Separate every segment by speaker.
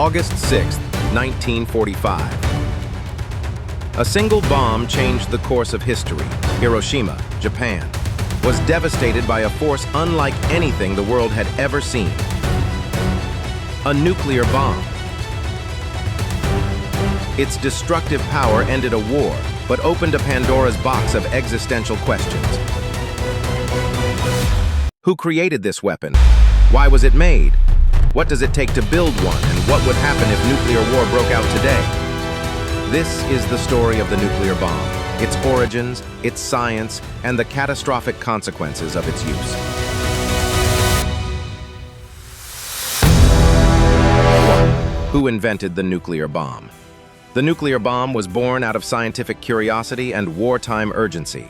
Speaker 1: August 6, 1945. A single bomb changed the course of history. Hiroshima, Japan, was devastated by a force unlike anything the world had ever seen. A nuclear bomb. Its destructive power ended a war, but opened a Pandora's box of existential questions. Who created this weapon? Why was it made? What does it take to build one, and what would happen if nuclear war broke out today? This is the story of the nuclear bomb, its origins, its science, and the catastrophic consequences of its use. Who invented the nuclear bomb? The nuclear bomb was born out of scientific curiosity and wartime urgency.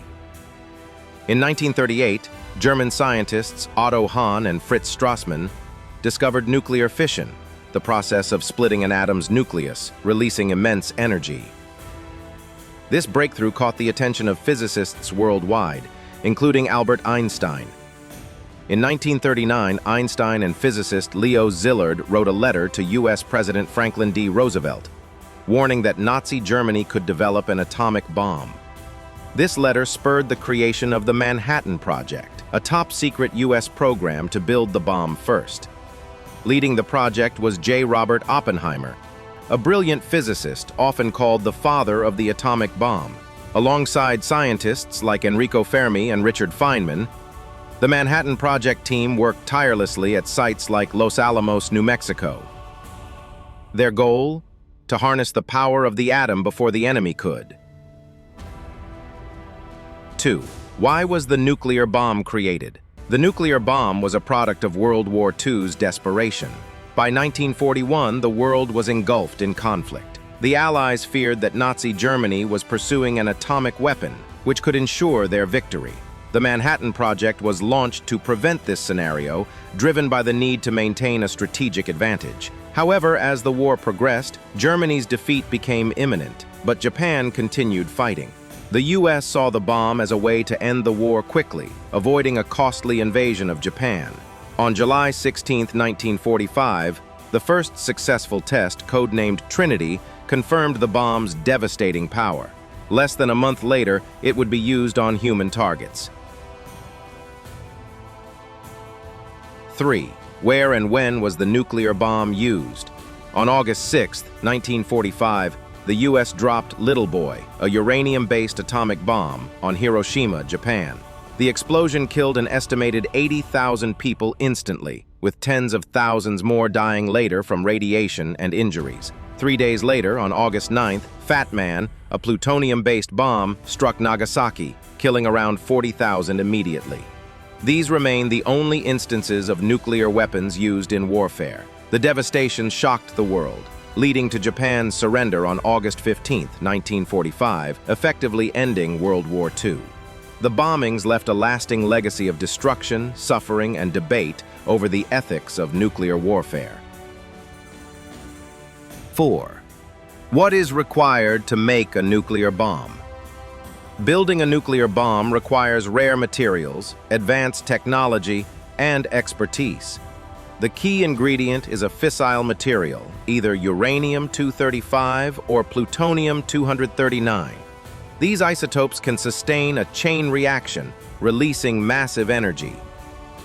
Speaker 1: In 1938, German scientists Otto Hahn and Fritz Strassmann discovered nuclear fission, the process of splitting an atom's nucleus, releasing immense energy. This breakthrough caught the attention of physicists worldwide, including Albert Einstein. In 1939, Einstein and physicist Leo Szilard wrote a letter to U.S. President Franklin D. Roosevelt, warning that Nazi Germany could develop an atomic bomb. This letter spurred the creation of the Manhattan Project, a top-secret U.S. program to build the bomb first. Leading the project was J. Robert Oppenheimer, a brilliant physicist often called the father of the atomic bomb. Alongside scientists like Enrico Fermi and Richard Feynman, the Manhattan Project team worked tirelessly at sites like Los Alamos, New Mexico. Their goal? To harness the power of the atom before the enemy could. 2. Why was the nuclear bomb created? The nuclear bomb was a product of World War II's desperation. By 1941, the world was engulfed in conflict. The Allies feared that Nazi Germany was pursuing an atomic weapon, which could ensure their victory. The Manhattan Project was launched to prevent this scenario, driven by the need to maintain a strategic advantage. However, as the war progressed, Germany's defeat became imminent, but Japan continued fighting. The U.S. saw the bomb as a way to end the war quickly, avoiding a costly invasion of Japan. On July 16, 1945, the first successful test, codenamed Trinity, confirmed the bomb's devastating power. Less than a month later, it would be used on human targets. 3. Where and when was the nuclear bomb used? On August 6, 1945, the U.S. dropped Little Boy, a uranium-based atomic bomb, on Hiroshima, Japan. The explosion killed an estimated 80,000 people instantly, with tens of thousands more dying later from radiation and injuries. 3 days later, on August 9th, Fat Man, a plutonium-based bomb, struck Nagasaki, killing around 40,000 immediately. These remain the only instances of nuclear weapons used in warfare. The devastation shocked the world, leading to Japan's surrender on August 15, 1945, effectively ending World War II. The bombings left a lasting legacy of destruction, suffering, and debate over the ethics of nuclear warfare. 4. What is required to make a nuclear bomb? Building a nuclear bomb requires rare materials, advanced technology, and expertise. The key ingredient is a fissile material, either uranium-235 or plutonium-239. These isotopes can sustain a chain reaction, releasing massive energy.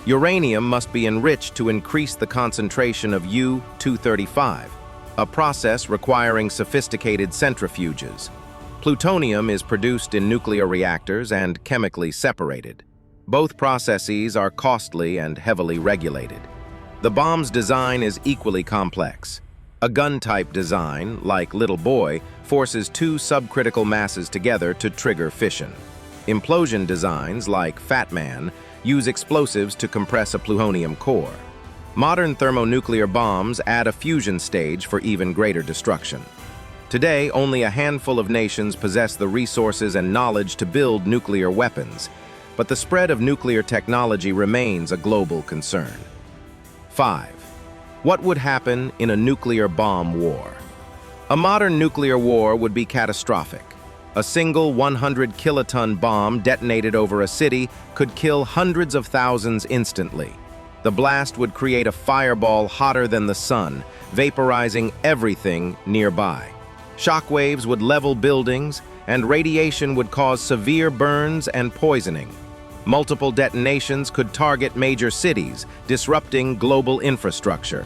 Speaker 1: Uranium must be enriched to increase the concentration of U-235, a process requiring sophisticated centrifuges. Plutonium is produced in nuclear reactors and chemically separated. Both processes are costly and heavily regulated. The bomb's design is equally complex. A gun-type design, like Little Boy, forces two subcritical masses together to trigger fission. Implosion designs, like Fat Man, use explosives to compress a plutonium core. Modern thermonuclear bombs add a fusion stage for even greater destruction. Today, only a handful of nations possess the resources and knowledge to build nuclear weapons, but the spread of nuclear technology remains a global concern. 5. What would happen in a nuclear bomb war? A modern nuclear war would be catastrophic. A single 100-kiloton bomb detonated over a city could kill hundreds of thousands instantly. The blast would create a fireball hotter than the sun, vaporizing everything nearby. Shockwaves would level buildings, and radiation would cause severe burns and poisoning. Multiple detonations could target major cities, disrupting global infrastructure.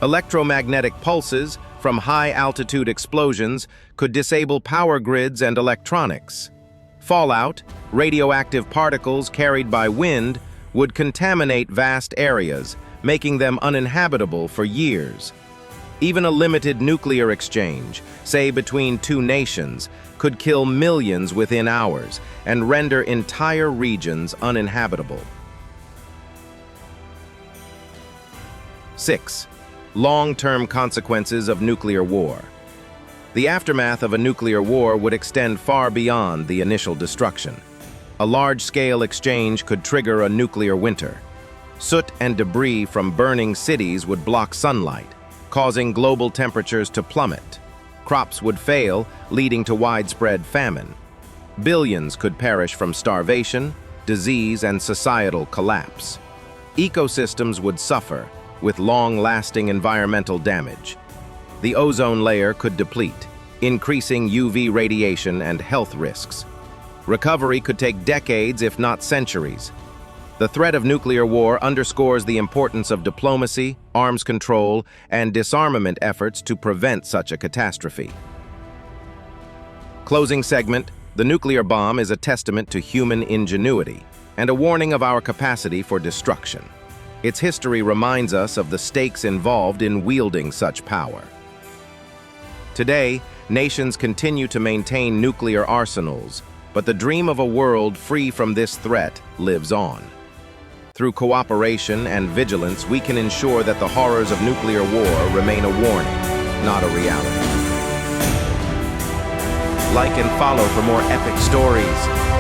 Speaker 1: Electromagnetic pulses from high-altitude explosions could disable power grids and electronics. Fallout, radioactive particles carried by wind, would contaminate vast areas, making them uninhabitable for years. Even a limited nuclear exchange, say between two nations, could kill millions within hours and render entire regions uninhabitable. 6. Long-term consequences of nuclear war. The aftermath of a nuclear war would extend far beyond the initial destruction. A large-scale exchange could trigger a nuclear winter. Soot and debris from burning cities would block sunlight, causing global temperatures to plummet. Crops would fail, leading to widespread famine. Billions could perish from starvation, disease, and societal collapse. Ecosystems would suffer, with long-lasting environmental damage. The ozone layer could deplete, increasing UV radiation and health risks. Recovery could take decades, if not centuries. The threat of nuclear war underscores the importance of diplomacy, arms control, and disarmament efforts to prevent such a catastrophe. Closing segment: the nuclear bomb is a testament to human ingenuity and a warning of our capacity for destruction. Its history reminds us of the stakes involved in wielding such power. Today, nations continue to maintain nuclear arsenals, but the dream of a world free from this threat lives on. Through cooperation and vigilance, we can ensure that the horrors of nuclear war remain a warning, not a reality. Like and follow for more epic stories.